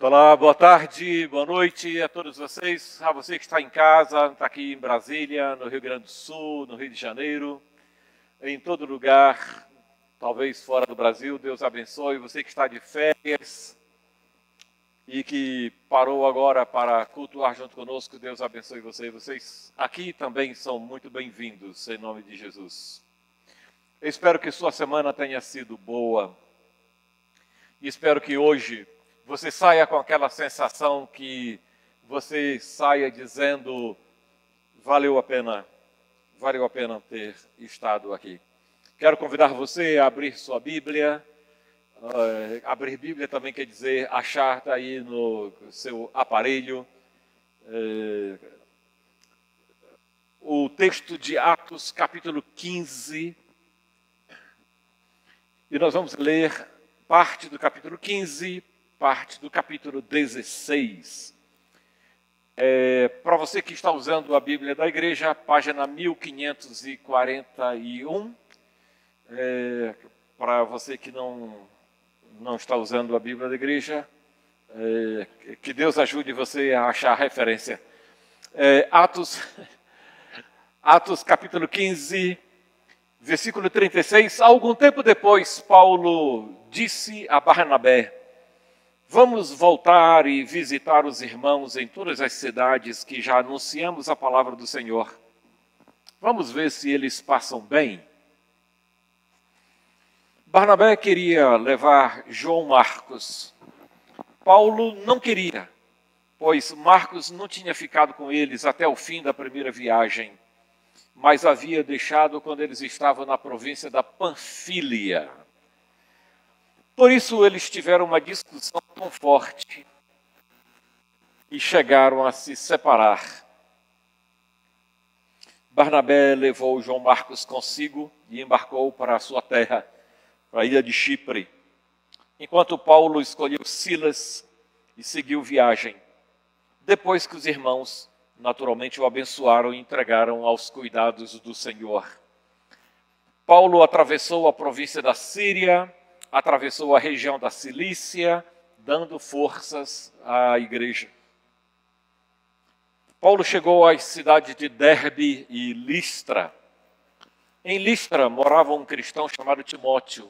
Olá, boa tarde, boa noite a todos vocês. A você que está em casa, está aqui em Brasília, no Rio Grande do Sul, no Rio de Janeiro, em todo lugar, talvez fora do Brasil. Deus abençoe. Você que está de férias e que parou agora para cultuar junto conosco, Deus abençoe você. Vocês aqui também são muito bem-vindos, em nome de Jesus. Eu espero que sua semana tenha sido boa e espero que hoje você saia com aquela sensação que você saia dizendo: valeu a pena ter estado aqui. Quero convidar você a abrir sua Bíblia. Abrir Bíblia também quer dizer achar, está aí no seu aparelho. O texto de Atos, capítulo 15. E nós vamos ler parte do capítulo 15, parte do capítulo 16. Para você que está usando a Bíblia da igreja, página 1541. Para você que não está usando a Bíblia da igreja, que Deus ajude você a achar a referência. Atos capítulo 15, versículo 36. Algum tempo depois, Paulo disse a Barnabé: vamos voltar e visitar os irmãos em todas as cidades que já anunciamos a palavra do Senhor. Vamos ver se eles passam bem. Barnabé queria levar João Marcos. Paulo não queria, pois Marcos não tinha ficado com eles até o fim da primeira viagem, mas havia deixado quando eles estavam na província da Panfília. Por isso eles tiveram uma discussão tão forte e chegaram a se separar. Barnabé levou João Marcos consigo e embarcou para a sua terra, para a ilha de Chipre, enquanto Paulo escolheu Silas e seguiu viagem, depois que os irmãos naturalmente o abençoaram e entregaram aos cuidados do Senhor. Paulo atravessou a província da Síria, atravessou a região da Cilícia, dando forças à igreja. Paulo chegou às cidades de Derbe e Listra. Em Listra morava um cristão chamado Timóteo.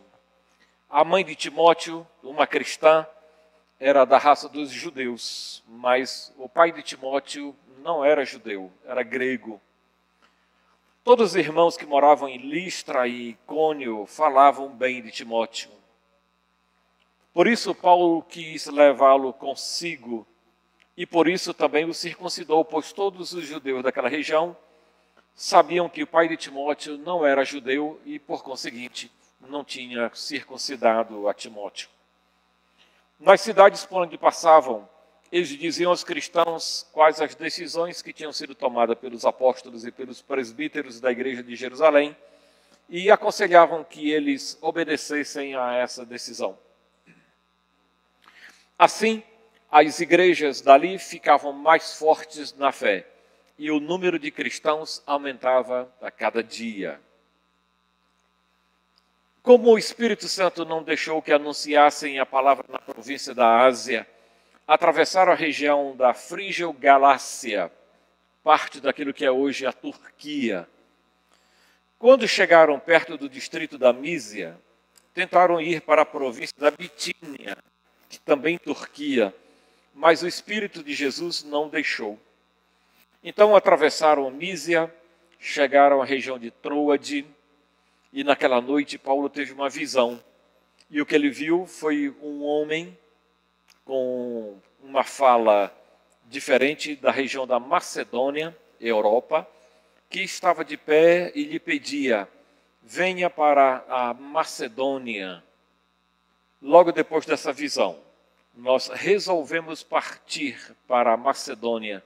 A mãe de Timóteo, uma cristã, era da raça dos judeus, mas o pai de Timóteo não era judeu, era grego. Todos os irmãos que moravam em Listra e Icônio falavam bem de Timóteo. Por isso Paulo quis levá-lo consigo e por isso também o circuncidou, pois todos os judeus daquela região sabiam que o pai de Timóteo não era judeu e, por conseguinte, não tinha circuncidado a Timóteo. Nas cidades por onde passavam, eles diziam aos cristãos quais as decisões que tinham sido tomadas pelos apóstolos e pelos presbíteros da igreja de Jerusalém e aconselhavam que eles obedecessem a essa decisão. Assim, as igrejas dali ficavam mais fortes na fé e o número de cristãos aumentava a cada dia. Como o Espírito Santo não deixou que anunciassem a palavra na província da Ásia, atravessaram a região da Frígio-Galácia, parte daquilo que é hoje a Turquia. Quando chegaram perto do distrito da Mísia, tentaram ir para a província da Bitínia, que também Turquia, mas o Espírito de Jesus não deixou. Então atravessaram a Mísia, chegaram à região de Troade, e naquela noite Paulo teve uma visão. E o que ele viu foi um homem com uma fala diferente da região da Macedônia, Europa, que estava de pé e lhe pedia: venha para a Macedônia. Logo depois dessa visão, nós resolvemos partir para a Macedônia,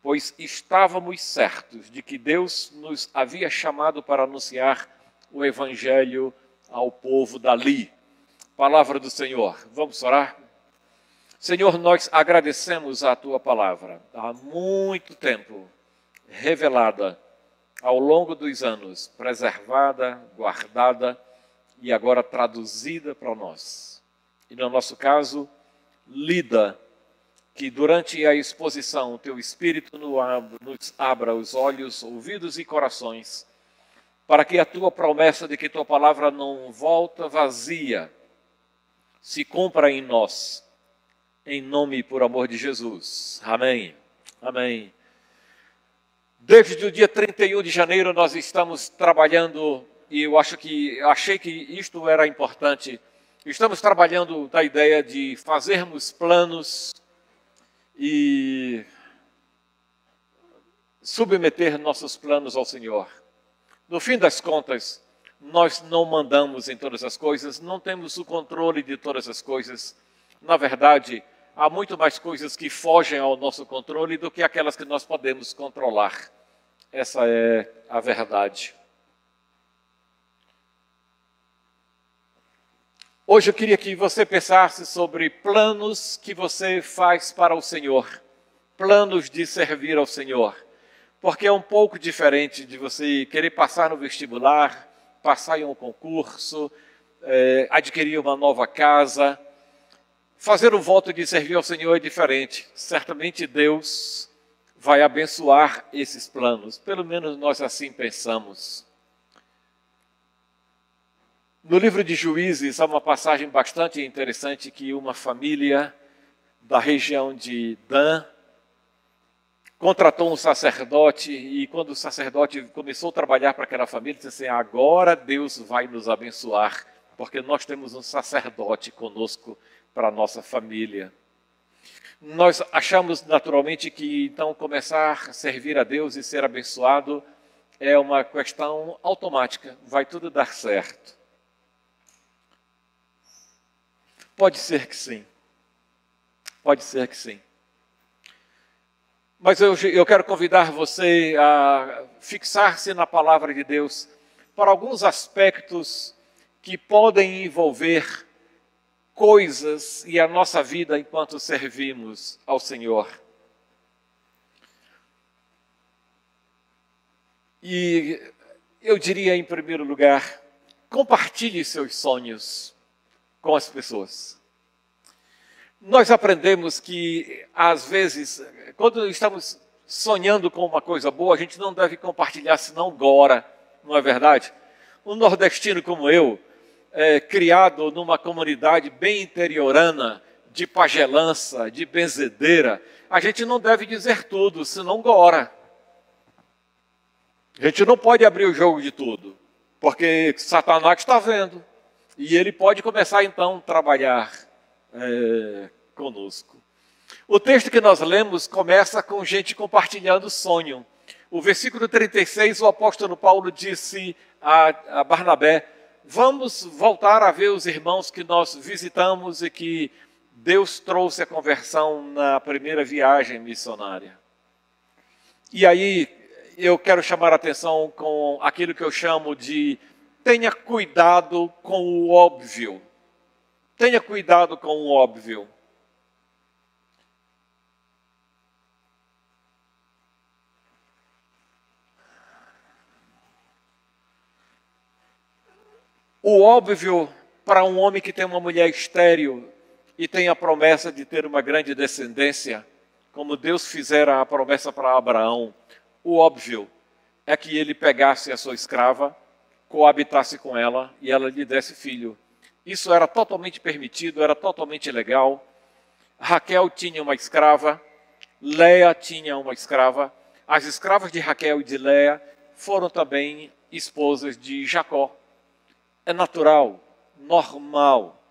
pois estávamos certos de que Deus nos havia chamado para anunciar o Evangelho ao povo dali. Palavra do Senhor. Vamos orar? Senhor, nós agradecemos a Tua palavra. Há muito tempo revelada ao longo dos anos, preservada, guardada e agora traduzida para nós. E no nosso caso, lida que durante a exposição o teu Espírito nos abra os olhos, ouvidos e corações, para que a tua promessa de que tua palavra não volta vazia se cumpra em nós, em nome e por amor de Jesus. Amém. Amém. Desde o dia 31 de janeiro nós estamos trabalhando, e eu achei que isto era importante, estamos trabalhando da ideia de fazermos planos e submeter nossos planos ao Senhor. No fim das contas, nós não mandamos em todas as coisas, não temos o controle de todas as coisas. Na verdade, há muito mais coisas que fogem ao nosso controle do que aquelas que nós podemos controlar. Essa é a verdade. Hoje eu queria que você pensasse sobre planos que você faz para o Senhor, planos de servir ao Senhor, porque é um pouco diferente de você querer passar no vestibular, passar em um concurso, adquirir uma nova casa. Fazer o voto de servir ao Senhor é diferente. Certamente Deus vai abençoar esses planos, pelo menos nós assim pensamos. No livro de Juízes, há uma passagem bastante interessante que uma família da região de Dan contratou um sacerdote e quando o sacerdote começou a trabalhar para aquela família, disse assim, agora Deus vai nos abençoar, porque nós temos um sacerdote conosco para a nossa família. Nós achamos naturalmente que então começar a servir a Deus e ser abençoado é uma questão automática, vai tudo dar certo. Pode ser que sim. Pode ser que sim. Mas eu quero convidar você a fixar-se na palavra de Deus para alguns aspectos que podem envolver coisas e a nossa vida enquanto servimos ao Senhor. E eu diria, em primeiro lugar, compartilhe seus sonhos com as pessoas. Nós aprendemos que, às vezes, quando estamos sonhando com uma coisa boa, a gente não deve compartilhar, senão agora, não é verdade? Um nordestino como eu, criado numa comunidade bem interiorana, de pagelança, de benzedeira, a gente não deve dizer tudo, senão agora. A gente não pode abrir o jogo de tudo, porque Satanás está vendo. E ele pode começar, então, a trabalhar conosco. O texto que nós lemos começa com gente compartilhando sonho. O versículo 36, o apóstolo Paulo disse a Barnabé, vamos voltar a ver os irmãos que nós visitamos e que Deus trouxe a conversão na primeira viagem missionária. E aí eu quero chamar a atenção com aquilo que eu chamo de tenha cuidado com o óbvio. Tenha cuidado com o óbvio. O óbvio para um homem que tem uma mulher estéril e tem a promessa de ter uma grande descendência, como Deus fizera a promessa para Abraão, o óbvio é que ele pegasse a sua escrava, coabitasse com ela e ela lhe desse filho. Isso era totalmente permitido, era totalmente legal. Raquel tinha uma escrava, Léa tinha uma escrava. As escravas de Raquel e de Léa foram também esposas de Jacó. É natural, normal.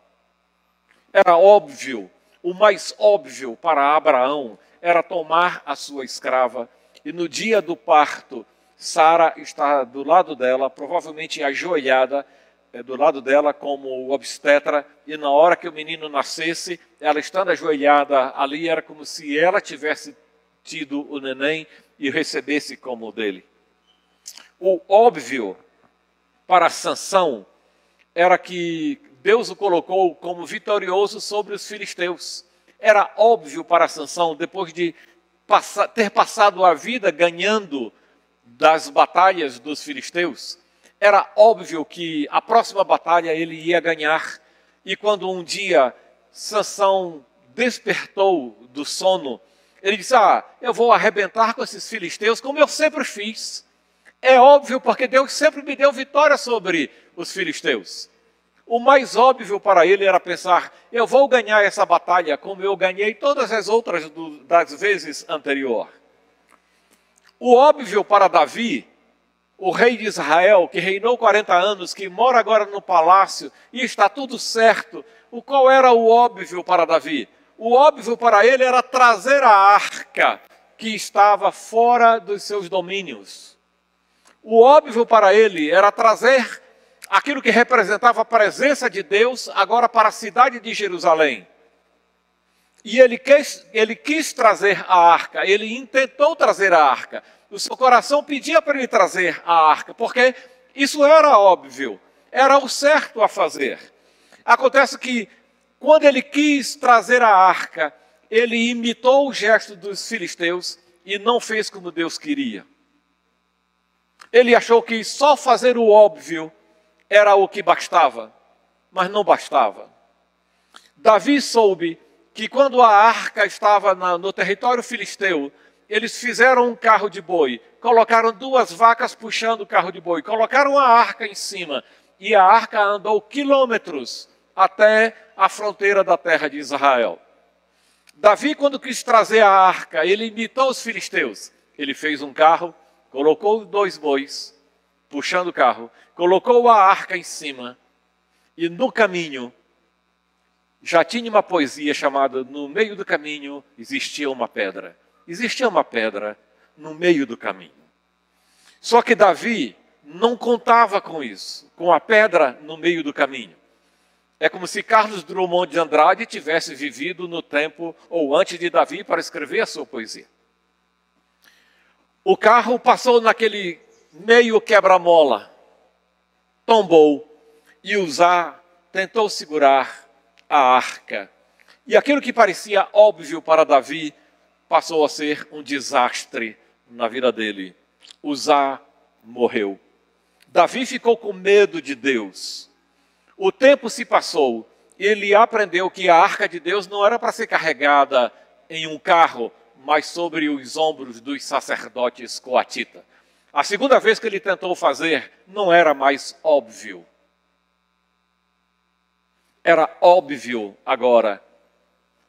Era óbvio, o mais óbvio para Abraão era tomar a sua escrava e no dia do parto, Sara está do lado dela, provavelmente ajoelhada do lado dela como obstetra, e na hora que o menino nascesse, ela estando ajoelhada ali, era como se ela tivesse tido o neném e recebesse como dele. O óbvio para Sansão era que Deus o colocou como vitorioso sobre os filisteus. Era óbvio para Sansão, depois de ter passado a vida ganhando das batalhas dos filisteus, era óbvio que a próxima batalha ele ia ganhar. E quando um dia Sansão despertou do sono, ele disse: eu vou arrebentar com esses filisteus como eu sempre fiz. É óbvio, porque Deus sempre me deu vitória sobre os filisteus. O mais óbvio para ele era pensar: eu vou ganhar essa batalha como eu ganhei todas as outras das vezes anterior. O óbvio para Davi, o rei de Israel, que reinou 40 anos, que mora agora no palácio e está tudo certo, qual era o óbvio para Davi? O óbvio para ele era trazer a arca que estava fora dos seus domínios. O óbvio para ele era trazer aquilo que representava a presença de Deus agora para a cidade de Jerusalém. E ele quis trazer a arca, ele intentou trazer a arca. O seu coração pedia para ele trazer a arca, porque isso era óbvio, era o certo a fazer. Acontece que, quando ele quis trazer a arca, ele imitou o gesto dos filisteus e não fez como Deus queria. Ele achou que só fazer o óbvio era o que bastava, mas não bastava. Davi soube que quando a arca estava no território filisteu, eles fizeram um carro de boi, colocaram 2 vacas puxando o carro de boi, colocaram a arca em cima, e a arca andou quilômetros até a fronteira da terra de Israel. Davi, quando quis trazer a arca, ele imitou os filisteus. Ele fez um carro, colocou 2 bois, puxando o carro, colocou a arca em cima, e no caminho, já tinha uma poesia chamada "No meio do caminho existia uma pedra". Existia uma pedra no meio do caminho. Só que Davi não contava com isso, com a pedra no meio do caminho. É como se Carlos Drummond de Andrade tivesse vivido no tempo ou antes de Davi para escrever a sua poesia. O carro passou naquele meio quebra-mola, tombou, e Uzá tentou segurar a arca. E aquilo que parecia óbvio para Davi passou a ser um desastre na vida dele. Uzá morreu. Davi ficou com medo de Deus. O tempo se passou e ele aprendeu que a arca de Deus não era para ser carregada em um carro, mas sobre os ombros dos sacerdotes coatitas. A segunda vez que ele tentou fazer, não era mais óbvio. Era óbvio agora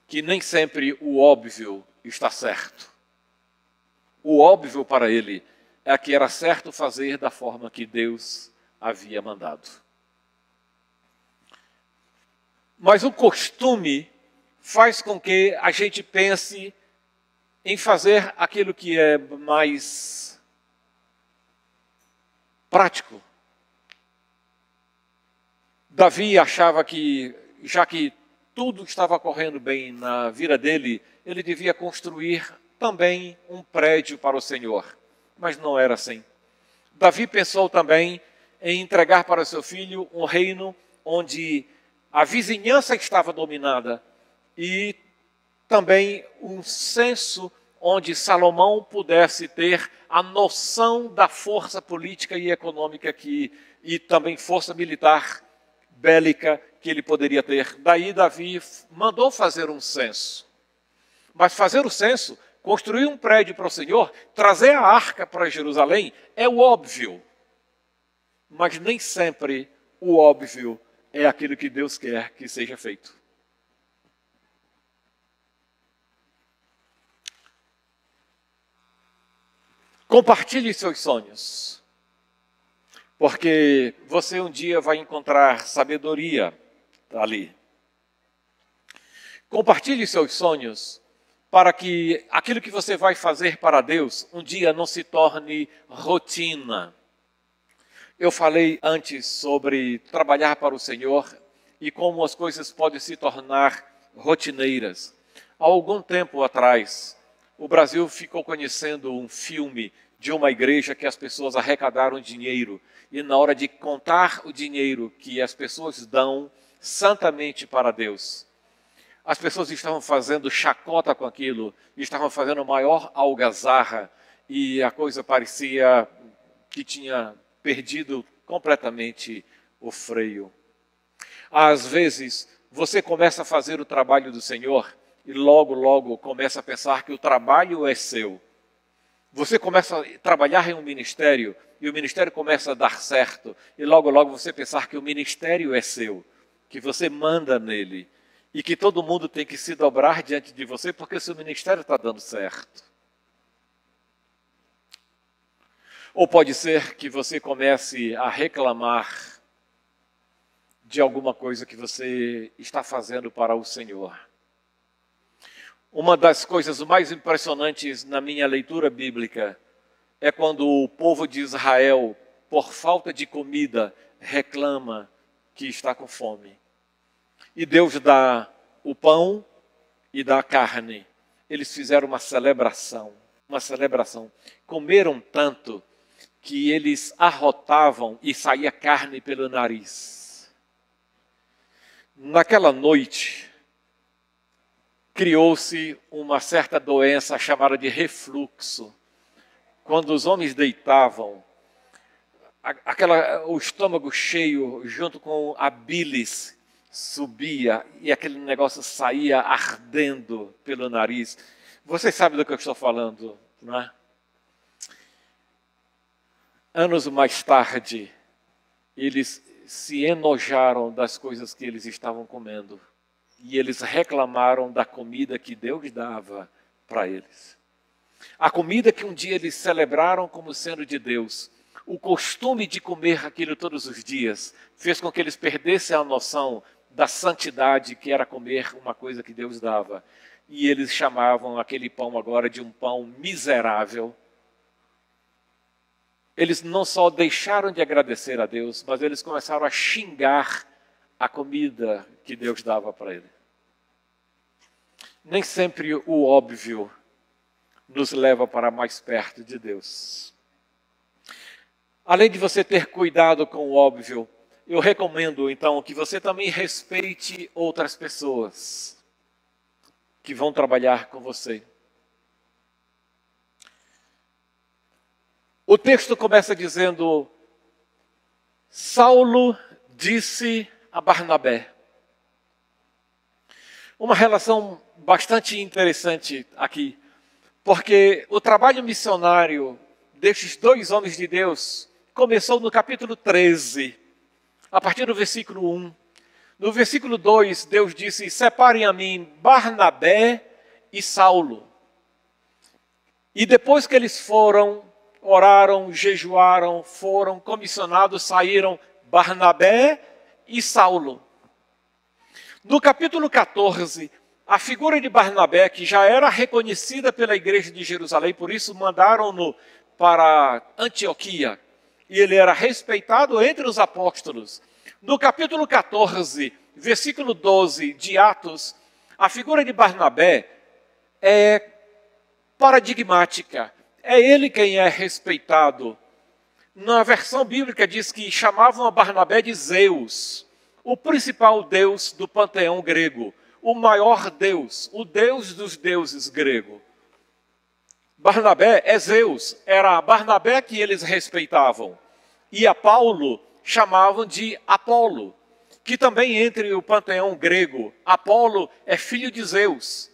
que nem sempre o óbvio está certo. O óbvio para ele é que era certo fazer da forma que Deus havia mandado. Mas o costume faz com que a gente pense em fazer aquilo que é mais prático. Davi achava que, já que tudo estava correndo bem na vida dele, ele devia construir também um prédio para o Senhor. Mas não era assim. Davi pensou também em entregar para seu filho um reino onde a vizinhança estava dominada e também um censo onde Salomão pudesse ter a noção da força política e econômica e também força militar bélica que ele poderia ter. Daí Davi mandou fazer um censo. Mas fazer o censo, construir um prédio para o Senhor, trazer a arca para Jerusalém, é o óbvio. Mas nem sempre o óbvio é aquilo que Deus quer que seja feito. Compartilhe seus sonhos, porque você um dia vai encontrar sabedoria ali. Compartilhe seus sonhos para que aquilo que você vai fazer para Deus um dia não se torne rotina. Eu falei antes sobre trabalhar para o Senhor e como as coisas podem se tornar rotineiras. Há algum tempo atrás, o Brasil ficou conhecendo um filme de uma igreja que as pessoas arrecadaram dinheiro e na hora de contar o dinheiro que as pessoas dão santamente para Deus, as pessoas estavam fazendo chacota com aquilo, estavam fazendo maior algazarra e a coisa parecia que tinha perdido completamente o freio. Às vezes, você começa a fazer o trabalho do Senhor e logo, logo começa a pensar que o trabalho é seu. Você começa a trabalhar em um ministério e o ministério começa a dar certo. E logo, logo você pensar que o ministério é seu, que você manda nele e que todo mundo tem que se dobrar diante de você porque o seu ministério está dando certo. Ou pode ser que você comece a reclamar de alguma coisa que você está fazendo para o Senhor. Uma das coisas mais impressionantes na minha leitura bíblica é quando o povo de Israel, por falta de comida, reclama que está com fome. E Deus dá o pão e dá a carne. Eles fizeram uma celebração. Comeram tanto que eles arrotavam e saía carne pelo nariz. Naquela noite, criou-se uma certa doença chamada de refluxo. Quando os homens deitavam, o estômago cheio, junto com a bilis, subia e aquele negócio saía ardendo pelo nariz. Vocês sabem do que eu estou falando, não é? Anos mais tarde, eles se enojaram das coisas que eles estavam comendo. E eles reclamaram da comida que Deus dava para eles. A comida que um dia eles celebraram como sendo de Deus. O costume de comer aquilo todos os dias fez com que eles perdessem a noção da santidade que era comer uma coisa que Deus dava. E eles chamavam aquele pão agora de um pão miserável. Eles não só deixaram de agradecer a Deus, mas eles começaram a xingar a comida que Deus dava para ele. Nem sempre o óbvio nos leva para mais perto de Deus. Além de você ter cuidado com o óbvio, eu recomendo então que você também respeite outras pessoas que vão trabalhar com você. O texto começa dizendo: Saulo disse a Barnabé. Uma relação bastante interessante aqui, porque o trabalho missionário destes dois homens de Deus começou no capítulo 13, a partir do versículo 1. No versículo 2, Deus disse: separem a mim Barnabé e Saulo. E depois que eles foram, oraram, jejuaram, foram comissionados, saíram Barnabé e Saulo. No capítulo 14, a figura de Barnabé, que já era reconhecida pela igreja de Jerusalém, por isso mandaram-no para Antioquia, e ele era respeitado entre os apóstolos. No capítulo 14, versículo 12 de Atos, a figura de Barnabé é paradigmática. É ele quem é respeitado. Na versão bíblica diz que chamavam a Barnabé de Zeus, o principal deus do panteão grego, o maior deus, o deus dos deuses grego. Barnabé é Zeus, era a Barnabé que eles respeitavam. E a Paulo chamavam de Apolo, que também entre o panteão grego, Apolo é filho de Zeus,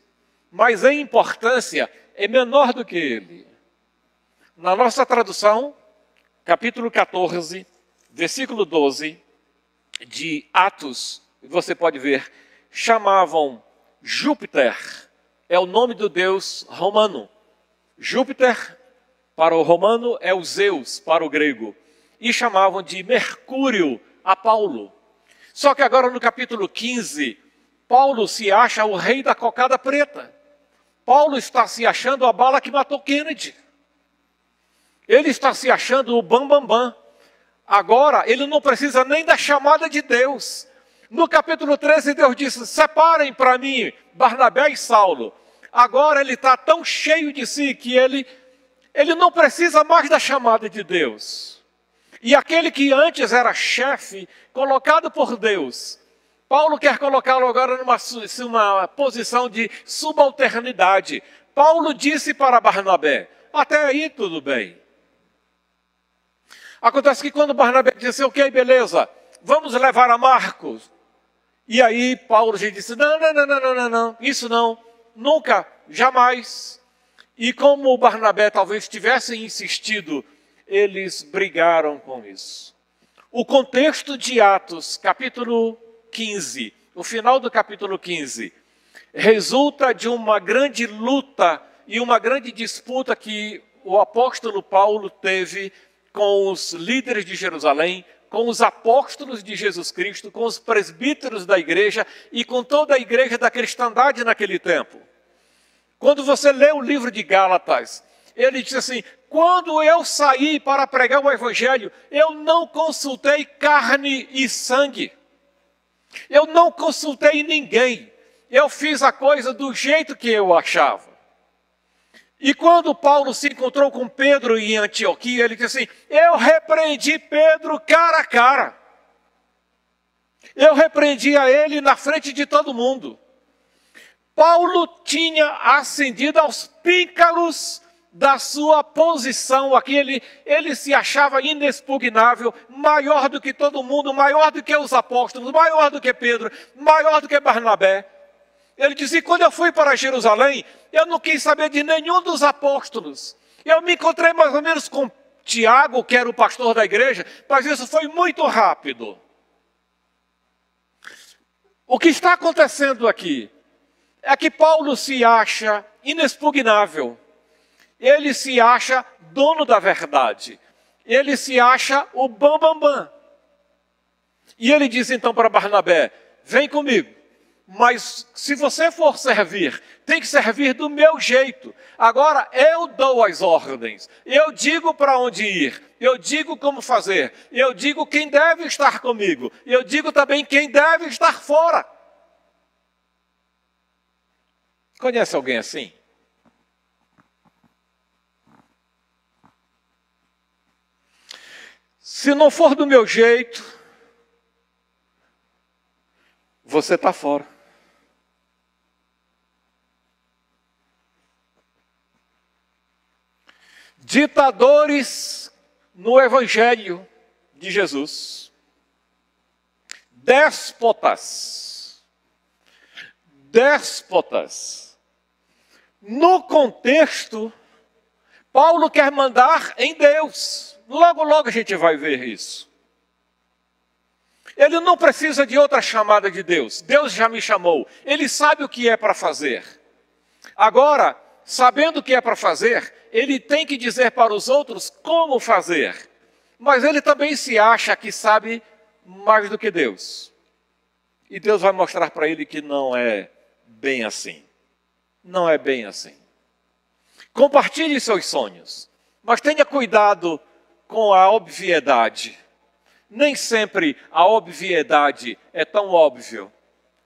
mas em importância é menor do que ele. Na nossa tradução, capítulo 14, versículo 12 de Atos, você pode ver, chamavam Júpiter, é o nome do deus romano. Júpiter, para o romano, é o Zeus, para o grego. E chamavam de Mercúrio a Paulo. Só que agora no capítulo 15, Paulo se acha o rei da cocada preta. Paulo está se achando a bala que matou Kennedy. Ele está se achando o bambambam. Agora, ele não precisa nem da chamada de Deus. No capítulo 13, Deus disse: separem para mim Barnabé e Saulo. Agora ele está tão cheio de si que ele não precisa mais da chamada de Deus. E aquele que antes era chefe, colocado por Deus, Paulo quer colocá-lo agora numa posição de subalternidade. Paulo disse para Barnabé: até aí tudo bem. Acontece que quando Barnabé disse: ok, beleza, vamos levar a Marcos. E aí Paulo já disse: não, isso não. nunca, jamais. E como Barnabé talvez tivesse insistido, eles brigaram com isso. O contexto de Atos, capítulo 15, o final do capítulo 15, resulta de uma grande luta e uma grande disputa que o apóstolo Paulo teve com os líderes de Jerusalém, com os apóstolos de Jesus Cristo, com os presbíteros da igreja e com toda a igreja da cristandade naquele tempo. Quando você lê o livro de Gálatas, ele diz assim: quando eu saí para pregar o evangelho, eu não consultei carne e sangue. Eu não consultei ninguém. Eu fiz a coisa do jeito que eu achava. E quando Paulo se encontrou com Pedro em Antioquia, ele disse assim: eu repreendi Pedro cara a cara. Eu repreendi a ele na frente de todo mundo. Paulo tinha ascendido aos píncaros da sua posição aqui. Ele se achava inexpugnável, maior do que todo mundo, maior do que os apóstolos, maior do que Pedro, maior do que Barnabé. Ele dizia: quando eu fui para Jerusalém, eu não quis saber de nenhum dos apóstolos. Eu me encontrei mais ou menos com Tiago, que era o pastor da igreja, mas isso foi muito rápido. O que está acontecendo aqui é que Paulo se acha inexpugnável. Ele se acha dono da verdade. Ele se acha o bambambam. E ele diz então para Barnabé: vem comigo. Mas se você for servir, tem que servir do meu jeito. Agora eu dou as ordens. Eu digo para onde ir. Eu digo como fazer. Eu digo quem deve estar comigo. Eu digo também quem deve estar fora. Conhece alguém assim? Se não for do meu jeito, você está fora. Ditadores no Evangelho de Jesus. Déspotas. No contexto, Paulo quer mandar em Deus. Logo, logo a gente vai ver isso. Ele não precisa de outra chamada de Deus. Deus já me chamou. Ele sabe o que é para fazer. Agora, sabendo o que é para fazer, ele tem que dizer para os outros como fazer. Mas ele também se acha que sabe mais do que Deus. E Deus vai mostrar para ele que não é bem assim. Não é bem assim. Compartilhe seus sonhos, mas tenha cuidado com a obviedade. Nem sempre a obviedade é tão óbvio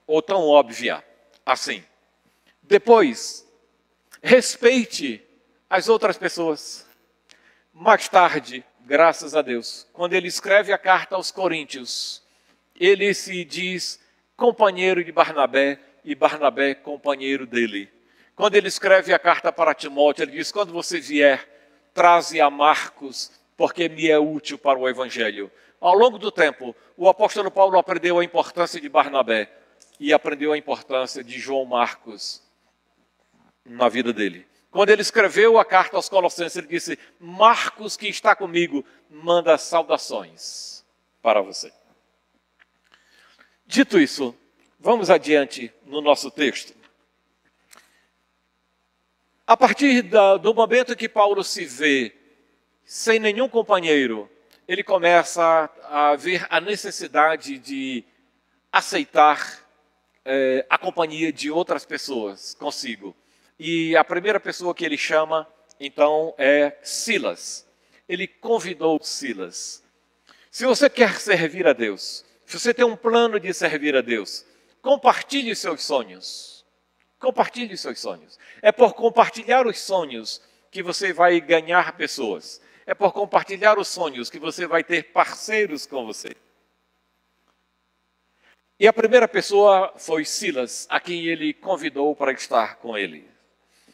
ou tão óbvia assim. Depois, respeite as outras pessoas. Mais tarde, graças a Deus, quando ele escreve a carta aos Coríntios, ele se diz companheiro de Barnabé e Barnabé companheiro dele. Quando ele escreve a carta para Timóteo, ele diz: quando você vier, traze a Marcos, porque me é útil para o Evangelho. Ao longo do tempo, o apóstolo Paulo aprendeu a importância de Barnabé e aprendeu a importância de João Marcos na vida dele. Quando ele escreveu a carta aos Colossenses, ele disse: Marcos, que está comigo, manda saudações para você. Dito isso, vamos adiante no nosso texto. A partir do momento que Paulo se vê sem nenhum companheiro, ele começa a ver a necessidade de aceitar a companhia de outras pessoas consigo. E a primeira pessoa que ele chama, então, é Silas. Ele convidou Silas. Se você quer servir a Deus, se você tem um plano de servir a Deus, compartilhe seus sonhos. Compartilhe seus sonhos. É por compartilhar os sonhos que você vai ganhar pessoas. É por compartilhar os sonhos que você vai ter parceiros com você. E a primeira pessoa foi Silas, a quem ele convidou para estar com ele.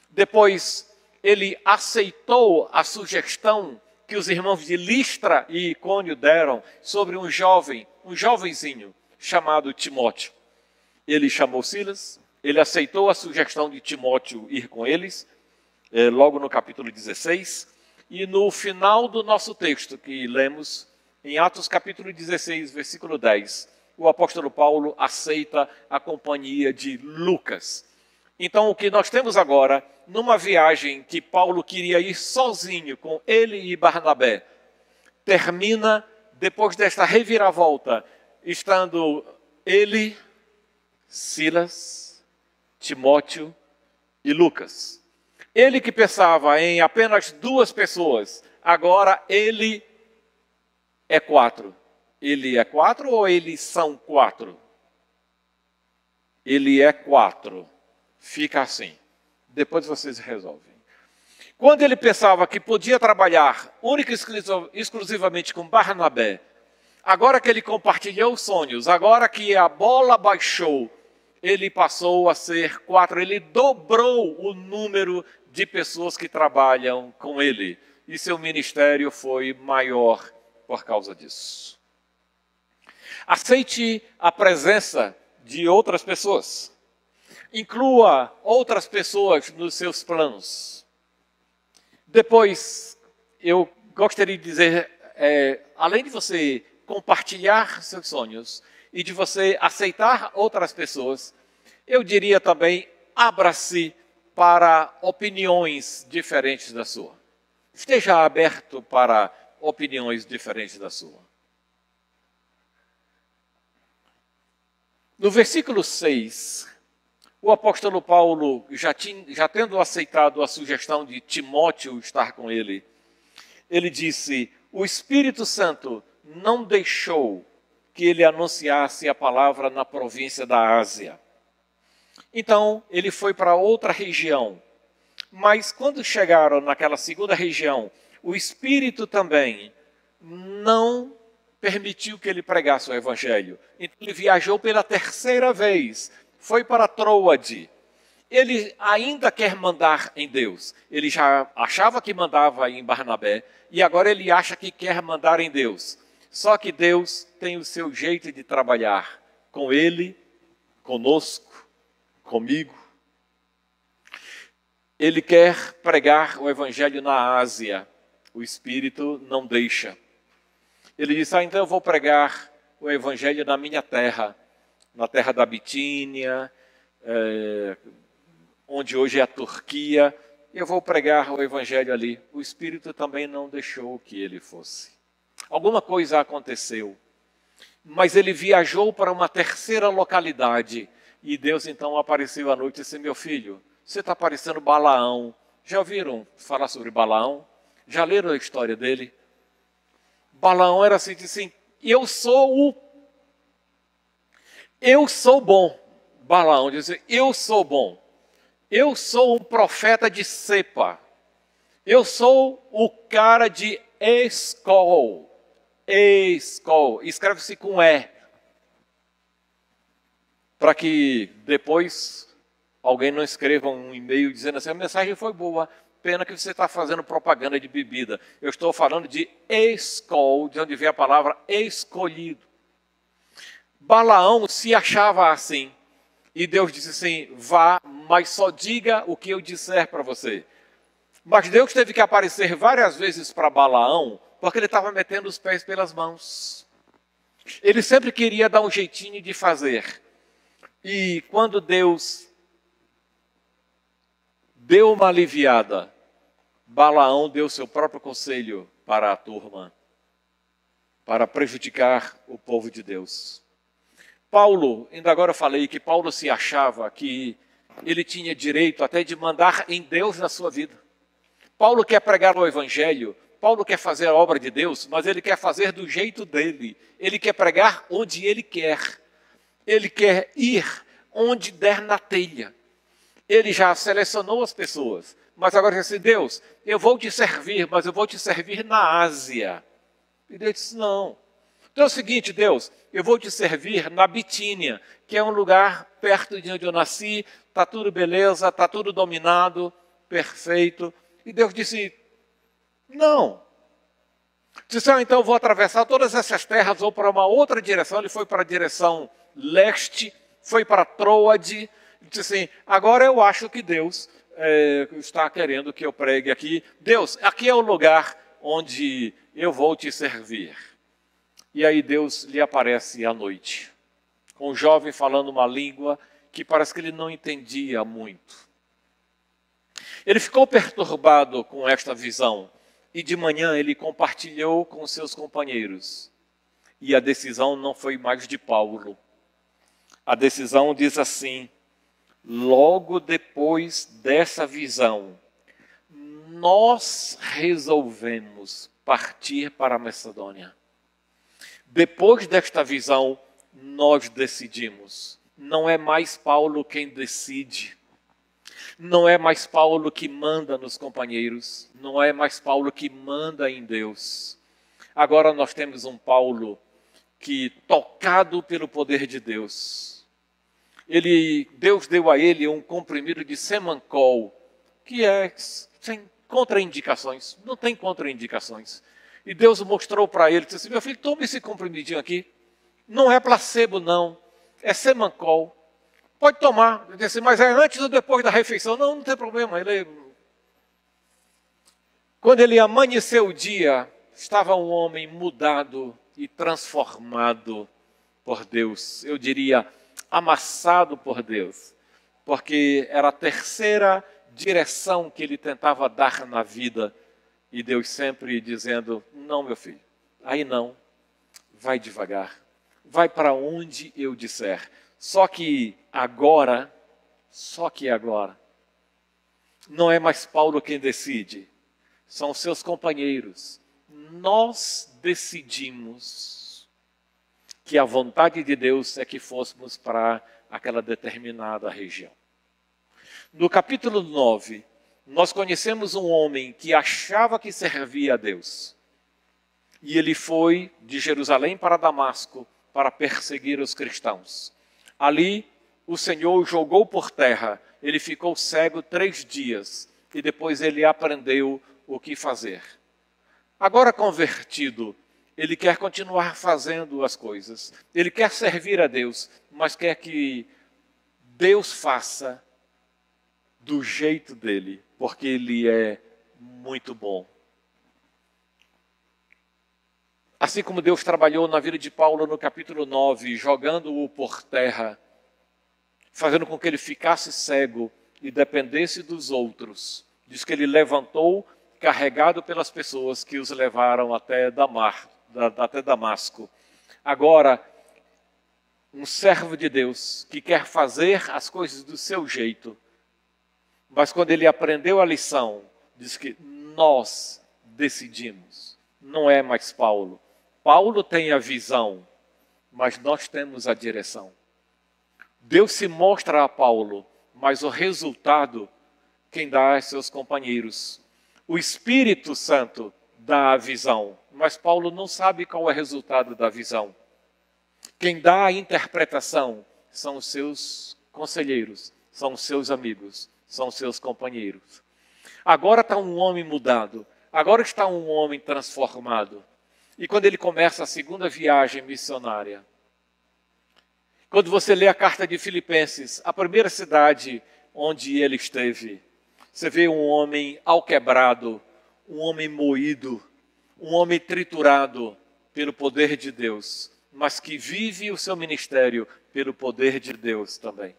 Depois, ele aceitou a sugestão que os irmãos de Listra e Icônio deram sobre um jovenzinho chamado Timóteo. Ele chamou Silas, Ele aceitou a sugestão de Timóteo ir com eles, logo no capítulo 16. E no final do nosso texto que lemos, em Atos capítulo 16, versículo 10, o apóstolo Paulo aceita a companhia de Lucas. Então, o que nós temos agora, numa viagem que Paulo queria ir sozinho com ele e Barnabé, termina depois desta reviravolta, estando ele, Silas, Timóteo e Lucas. Ele que pensava em apenas 2 pessoas, agora ele é 4. Ele é 4 ou eles são 4? Ele é 4. Fica assim. Depois vocês resolvem. Quando ele pensava que podia trabalhar única e exclusivamente com Barnabé, agora que ele compartilhou os sonhos, agora que a bola baixou, ele passou a ser 4. Ele dobrou o número de pessoas que trabalham com ele. E seu ministério foi maior por causa disso. Aceite a presença de outras pessoas. Inclua outras pessoas nos seus planos. Depois, eu gostaria de dizer, além de você compartilhar seus sonhos e de você aceitar outras pessoas, eu diria também, abra-se para opiniões diferentes da sua. Esteja aberto para opiniões diferentes da sua. No versículo 6, o apóstolo Paulo, já tendo aceitado a sugestão de Timóteo estar com ele, ele disse: o Espírito Santo não deixou que ele anunciasse a palavra na província da Ásia. Então, ele foi para outra região. Mas quando chegaram naquela segunda região, o Espírito também não permitiu que ele pregasse o Evangelho. Então, ele viajou pela 3ª vez, foi para Troade. Ele ainda quer mandar em Deus. Ele já achava que mandava em Barnabé, e agora ele acha que quer mandar em Deus. Só que Deus tem o seu jeito de trabalhar com ele, conosco, comigo. Ele quer pregar o Evangelho na Ásia. O Espírito não deixa. Ele disse: então eu vou pregar o Evangelho na minha terra, na terra da Bitínia, onde hoje é a Turquia. Eu vou pregar o Evangelho ali. O Espírito também não deixou que ele fosse. Alguma coisa aconteceu, mas ele viajou para uma 3ª localidade, e Deus então apareceu à noite e disse: meu filho, você está parecendo Balaão. Já ouviram falar sobre Balaão? Já leram a história dele? Balaão era assim, disse assim: eu sou bom. Balaão disse: eu sou bom. Eu sou um profeta de cepa. Eu sou o cara de Escol. Escol. Escreve-se com E. Para que depois alguém não escreva um e-mail dizendo assim: a mensagem foi boa, pena que você está fazendo propaganda de bebida. Eu estou falando de Escol, de onde vem a palavra escolhido. Balaão se achava assim. E Deus disse assim: vá, mas só diga o que eu disser para você. Mas Deus teve que aparecer várias vezes para Balaão, porque ele estava metendo os pés pelas mãos. Ele sempre queria dar um jeitinho de fazer. E quando Deus deu uma aliviada, Balaão deu seu próprio conselho para a turma, para prejudicar o povo de Deus. Paulo, ainda agora eu falei que Paulo se achava que ele tinha direito até de mandar em Deus na sua vida. Paulo quer pregar o Evangelho, Paulo quer fazer a obra de Deus, mas ele quer fazer do jeito dele. Ele quer pregar onde ele quer. Ele quer ir onde der na telha. Ele já selecionou as pessoas, mas agora diz assim: Deus, eu vou te servir, mas eu vou te servir na Ásia. E Deus disse: não. Então é o seguinte, Deus, eu vou te servir na Bitínia, que é um lugar perto de onde eu nasci, está tudo beleza, está tudo dominado, perfeito. E Deus disse: não. Disse: então eu vou atravessar todas essas terras, vou para uma outra direção. Ele foi para a direção leste, foi para Troade, Ele disse assim, agora eu acho que Deus está querendo que eu pregue aqui. Deus, aqui é o lugar onde eu vou te servir. E aí Deus lhe aparece à noite, com um jovem falando uma língua que parece que ele não entendia muito. Ele ficou perturbado com esta visão e de manhã ele compartilhou com seus companheiros. E a decisão não foi mais de Paulo. A decisão diz assim, logo depois dessa visão, nós resolvemos partir para a Macedônia. Depois desta visão, nós decidimos. Não é mais Paulo quem decide. Não é mais Paulo que manda nos companheiros. Não é mais Paulo que manda em Deus. Agora nós temos um Paulo que, tocado pelo poder de Deus, Deus deu a ele um comprimido de Semancol, que é sem contraindicações, não tem contraindicações. E Deus mostrou para ele, disse assim, meu filho, toma esse comprimidinho aqui, não é placebo não, é Semancol, pode tomar. Ele disse, mas é antes ou depois da refeição? Não, não tem problema. Quando ele amanheceu o dia, estava um homem mudado e transformado por Deus, eu diria, amassado por Deus, porque era a terceira direção que ele tentava dar na vida, e Deus sempre dizendo, não meu filho, aí não, vai devagar, vai para onde eu disser, só que agora, não é mais Paulo quem decide, são seus companheiros. Nós decidimos que a vontade de Deus é que fôssemos para aquela determinada região. No capítulo 9, nós conhecemos um homem que achava que servia a Deus. E ele foi de Jerusalém para Damasco para perseguir os cristãos. Ali, o Senhor o jogou por terra. Ele ficou cego 3 dias e depois ele aprendeu o que fazer. Agora convertido, ele quer continuar fazendo as coisas. Ele quer servir a Deus, mas quer que Deus faça do jeito dele, porque ele é muito bom. Assim como Deus trabalhou na vida de Paulo no capítulo 9, jogando-o por terra, fazendo com que ele ficasse cego e dependesse dos outros. Diz que ele levantou, carregado pelas pessoas que os levaram até Damasco. Agora, um servo de Deus que quer fazer as coisas do seu jeito, mas quando ele aprendeu a lição, diz que nós decidimos, não é mais Paulo. Paulo tem a visão, mas nós temos a direção. Deus se mostra a Paulo, mas o resultado quem dá é seus companheiros. O Espírito Santo dá a visão, mas Paulo não sabe qual é o resultado da visão. Quem dá a interpretação são os seus conselheiros, são os seus amigos, são os seus companheiros. Agora está um homem mudado, agora está um homem transformado. E quando ele começa a segunda viagem missionária, quando você lê a carta de Filipenses, a primeira cidade onde ele esteve, você vê um homem alquebrado, um homem moído, um homem triturado pelo poder de Deus, mas que vive o seu ministério pelo poder de Deus também.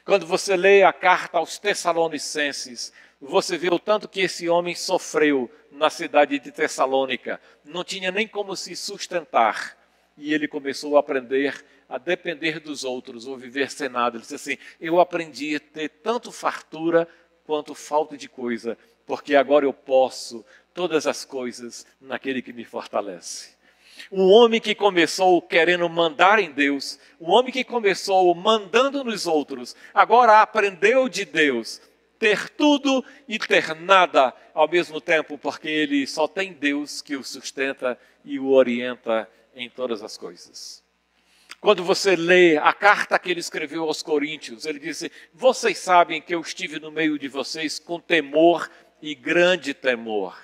Quando você lê a carta aos Tessalonicenses, você vê o tanto que esse homem sofreu na cidade de Tessalônica. Não tinha nem como se sustentar. E ele começou a aprender a depender dos outros, ou viver sem nada. Ele disse assim, eu aprendi a ter tanto fartura quanto falta de coisa, porque agora eu posso todas as coisas naquele que me fortalece. Um homem que começou querendo mandar em Deus, um homem que começou mandando nos outros, agora aprendeu de Deus ter tudo e ter nada ao mesmo tempo, porque ele só tem Deus que o sustenta e o orienta em todas as coisas. Quando você lê a carta que ele escreveu aos Coríntios, ele disse, vocês sabem que eu estive no meio de vocês com temor e grande temor.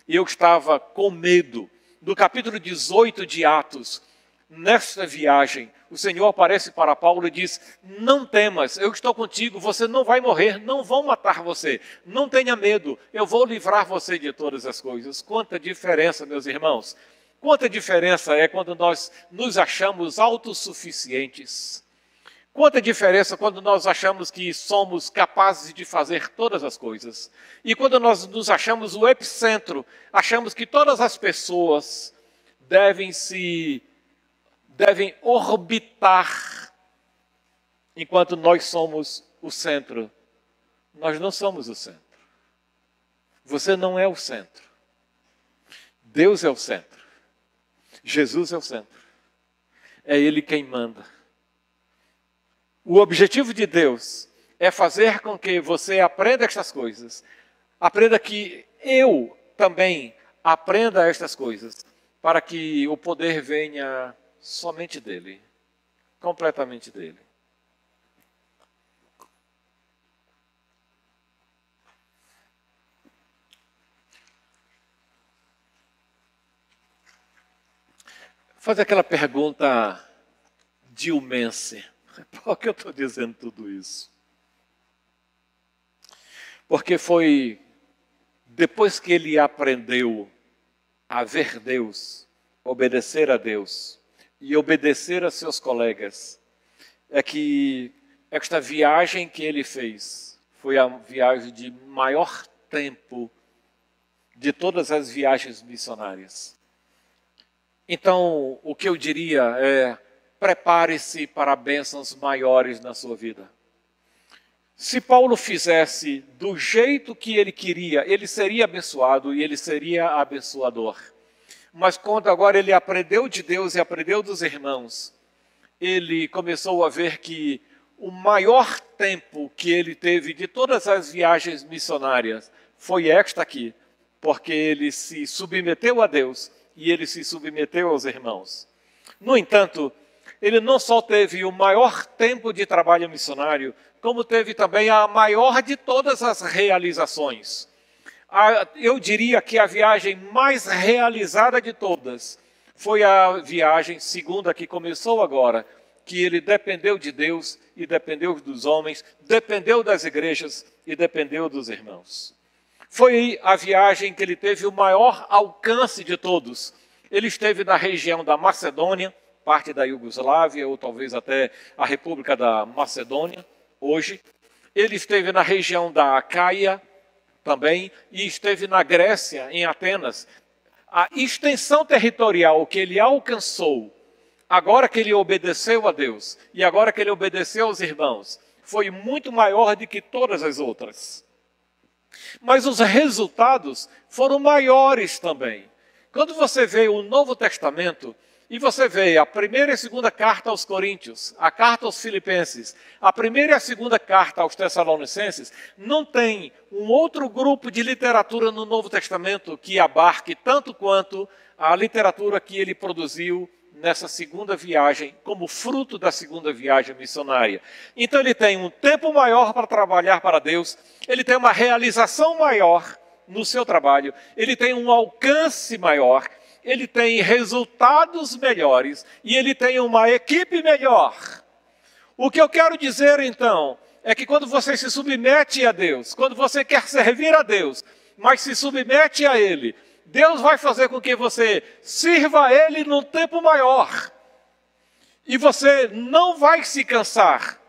E eu estava com medo. No capítulo 18 de Atos, Nesta viagem, o Senhor aparece para Paulo e diz: não temas, eu estou contigo, você não vai morrer, não vão matar você, não tenha medo, eu vou livrar você de todas as coisas. Quanta diferença, meus irmãos, quanta diferença é quando nós nos achamos autossuficientes. Quanta diferença quando nós achamos que somos capazes de fazer todas as coisas. E quando nós nos achamos o epicentro, achamos que todas as pessoas devem orbitar, enquanto nós somos o centro. Nós não somos o centro. Você não é o centro. Deus é o centro. Jesus é o centro. É Ele quem manda. O objetivo de Deus é fazer com que você aprenda estas coisas. Aprenda que eu também aprenda estas coisas, para que o poder venha somente dele, completamente dele. Faz aquela pergunta dilmense. Por que eu estou dizendo tudo isso? Porque foi depois que ele aprendeu a ver Deus, obedecer a Deus e obedecer a seus colegas, é que esta viagem que ele fez foi a viagem de maior tempo de todas as viagens missionárias. Então, o que eu diria é: prepare-se para bênçãos maiores na sua vida. Se Paulo fizesse do jeito que ele queria, ele seria abençoado e ele seria abençoador. Mas quando agora ele aprendeu de Deus e aprendeu dos irmãos, ele começou a ver que o maior tempo que ele teve de todas as viagens missionárias foi esta aqui, porque ele se submeteu a Deus e ele se submeteu aos irmãos. No entanto, ele não só teve o maior tempo de trabalho missionário, como teve também a maior de todas as realizações. Eu diria que a viagem mais realizada de todas foi a viagem segunda que começou agora, que ele dependeu de Deus e dependeu dos homens, dependeu das igrejas e dependeu dos irmãos. Foi a viagem que ele teve o maior alcance de todos. Ele esteve na região da Macedônia, parte da Iugoslávia, ou talvez até a República da Macedônia, hoje. Ele esteve na região da Acaia também, e esteve na Grécia, em Atenas. A extensão territorial que ele alcançou, agora que ele obedeceu a Deus, e agora que ele obedeceu aos irmãos, foi muito maior do que todas as outras. Mas os resultados foram maiores também. Quando você vê o Novo Testamento, e você vê a primeira e a segunda carta aos Coríntios, a carta aos Filipenses, a primeira e a segunda carta aos Tessalonicenses, não tem um outro grupo de literatura no Novo Testamento que abarque tanto quanto a literatura que ele produziu nessa segunda viagem, como fruto da segunda viagem missionária. Então ele tem um tempo maior para trabalhar para Deus, ele tem uma realização maior no seu trabalho, ele tem um alcance maior, ele tem resultados melhores e ele tem uma equipe melhor. O que eu quero dizer então é que quando você se submete a Deus, quando você quer servir a Deus, mas se submete a Ele, Deus vai fazer com que você sirva a Ele num tempo maior. E você não vai se cansar.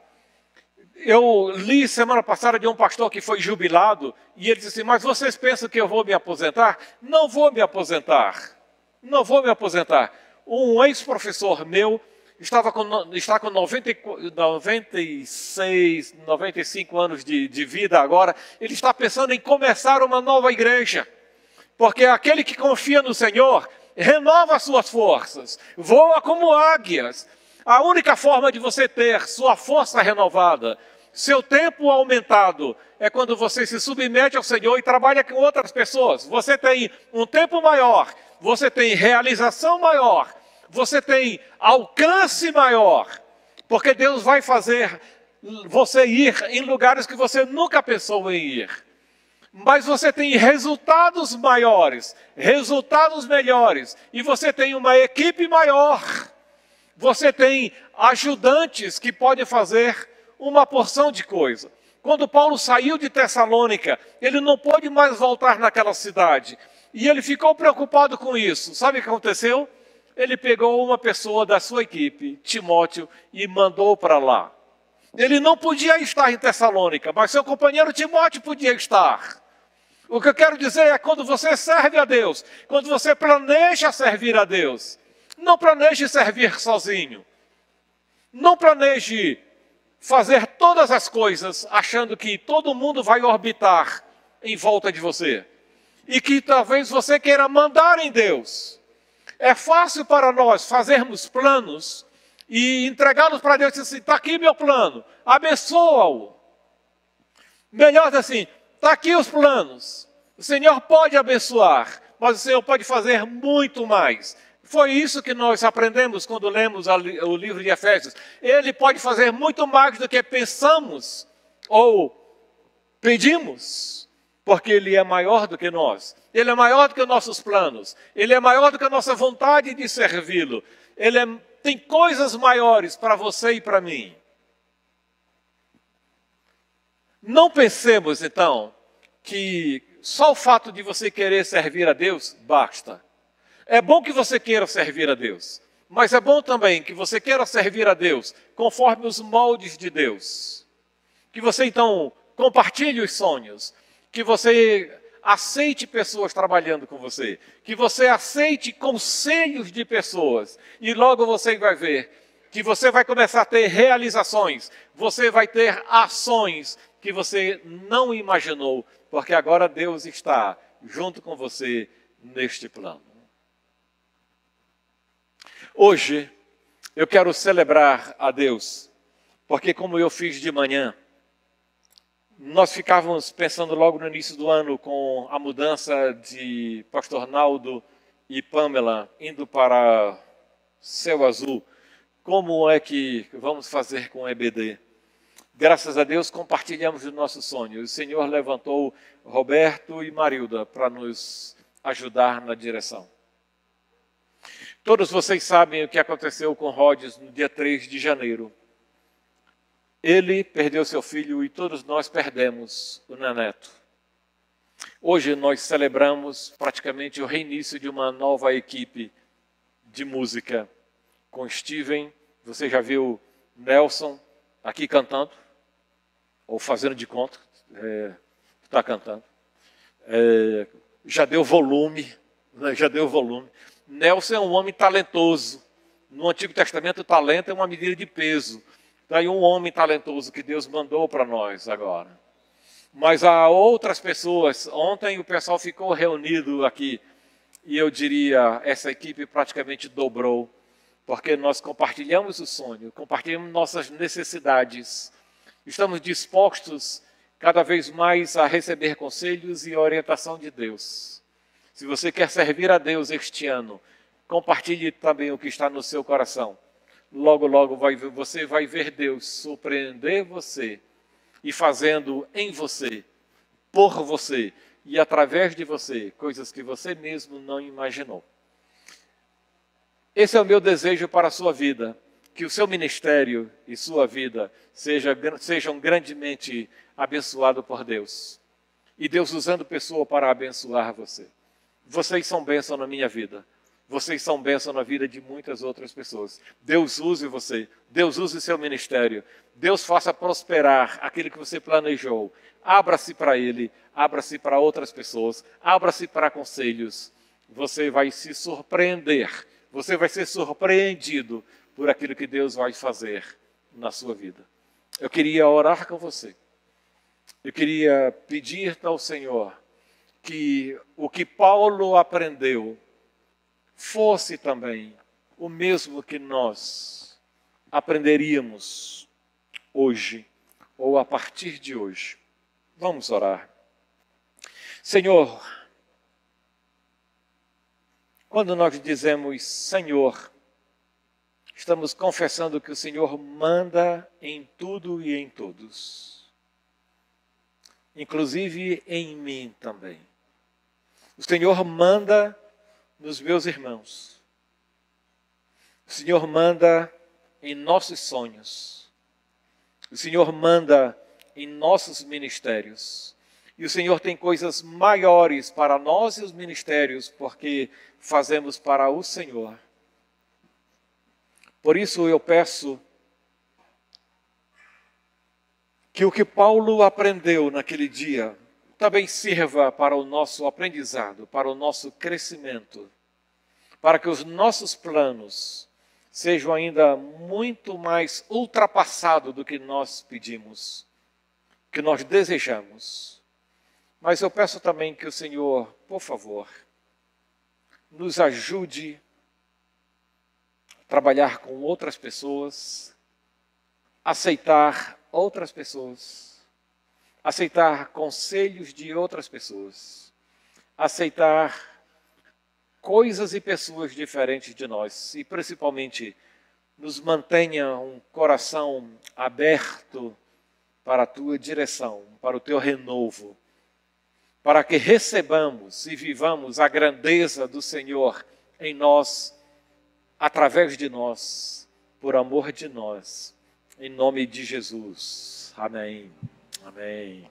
Eu li semana passada de um pastor que foi jubilado e ele disse assim: mas vocês pensam que eu vou me aposentar? Não vou me aposentar. Não vou me aposentar. Um ex-professor meu está com 96, 95 anos de vida agora. Ele está pensando em começar uma nova igreja. Porque aquele que confia no Senhor renova as suas forças, voa como águias. A única forma de você ter sua força renovada, seu tempo aumentado, é quando você se submete ao Senhor e trabalha com outras pessoas. Você tem um tempo maior, você tem realização maior, você tem alcance maior, porque Deus vai fazer você ir em lugares que você nunca pensou em ir. Mas você tem resultados maiores, resultados melhores, e você tem uma equipe maior. Você tem ajudantes que podem fazer uma porção de coisa. Quando Paulo saiu de Tessalônica, ele não pôde mais voltar naquela cidade. E ele ficou preocupado com isso. Sabe o que aconteceu? Ele pegou uma pessoa da sua equipe, Timóteo, e mandou para lá. Ele não podia estar em Tessalônica, mas seu companheiro Timóteo podia estar. O que eu quero dizer é quando você serve a Deus, quando você planeja servir a Deus, não planeje servir sozinho. Não planeje fazer todas as coisas achando que todo mundo vai orbitar em volta de você. E que talvez você queira mandar em Deus. É fácil para nós fazermos planos e entregá-los para Deus e dizer assim, está aqui meu plano, abençoa-o. Melhor assim, está aqui os planos. O Senhor pode abençoar, mas o Senhor pode fazer muito mais. Foi isso que nós aprendemos quando lemos o livro de Efésios. Ele pode fazer muito mais do que pensamos ou pedimos, porque Ele é maior do que nós. Ele é maior do que nossos planos. Ele é maior do que a nossa vontade de servi-lo. Tem coisas maiores para você e para mim. Não pensemos, então, que só o fato de você querer servir a Deus basta. É bom que você queira servir a Deus, mas é bom também que você queira servir a Deus conforme os moldes de Deus. Que você, então, compartilhe os sonhos, que você aceite pessoas trabalhando com você, que você aceite conselhos de pessoas, e logo você vai ver que você vai começar a ter realizações, você vai ter ações que você não imaginou, porque agora Deus está junto com você neste plano. Hoje, eu quero celebrar a Deus, porque como eu fiz de manhã, nós ficávamos pensando logo no início do ano com a mudança de Pastor Naldo e Pamela indo para Céu Azul. Como é que vamos fazer com o EBD? Graças a Deus compartilhamos o nosso sonho. O Senhor levantou Roberto e Marilda para nos ajudar na direção. Todos vocês sabem o que aconteceu com Rhodes no dia 3 de janeiro. Ele perdeu seu filho e todos nós perdemos o neneto. Hoje nós celebramos praticamente o reinício de uma nova equipe de música com Steven. Você já viu Nelson aqui cantando? Ou fazendo de conta, está cantando. Já deu volume, né? Já deu volume. Nelson é um homem talentoso. No Antigo Testamento, o talento é uma medida de peso. Daí um homem talentoso que Deus mandou para nós agora. Mas há outras pessoas. Ontem o pessoal ficou reunido aqui. E eu diria, essa equipe praticamente dobrou. Porque nós compartilhamos o sonho, compartilhamos nossas necessidades. Estamos dispostos cada vez mais a receber conselhos e orientação de Deus. Se você quer servir a Deus este ano, compartilhe também o que está no seu coração. Logo, logo você vai ver Deus surpreender você e fazendo em você, por você e através de você, coisas que você mesmo não imaginou. Esse é o meu desejo para a sua vida, que o seu ministério e sua vida sejam grandemente abençoados por Deus. E Deus usando pessoa para abençoar você. Vocês são bênção na minha vida. Vocês são bênção na vida de muitas outras pessoas. Deus use você. Deus use seu ministério. Deus faça prosperar aquilo que você planejou. Abra-se para Ele. Abra-se para outras pessoas. Abra-se para conselhos. Você vai se surpreender. Você vai ser surpreendido por aquilo que Deus vai fazer na sua vida. Eu queria orar com você. Eu queria pedir ao Senhor que o que Paulo aprendeu fosse também o mesmo que nós aprenderíamos hoje, ou a partir de hoje. Vamos orar. Senhor, quando nós dizemos Senhor, estamos confessando que o Senhor manda em tudo e em todos, inclusive em mim também. O Senhor manda nos meus irmãos. O Senhor manda em nossos sonhos. O Senhor manda em nossos ministérios. E o Senhor tem coisas maiores para nós e os ministérios, porque fazemos para o Senhor. Por isso eu peço que o que Paulo aprendeu naquele dia também sirva para o nosso aprendizado, para o nosso crescimento, para que os nossos planos sejam ainda muito mais ultrapassados do que nós pedimos, que nós desejamos. Mas eu peço também que o Senhor, por favor, nos ajude a trabalhar com outras pessoas, aceitar outras pessoas, aceitar conselhos de outras pessoas, aceitar coisas e pessoas diferentes de nós e principalmente nos mantenha um coração aberto para a tua direção, para o teu renovo, para que recebamos e vivamos a grandeza do Senhor em nós, através de nós, por amor de nós. Em nome de Jesus. Amém. Amém.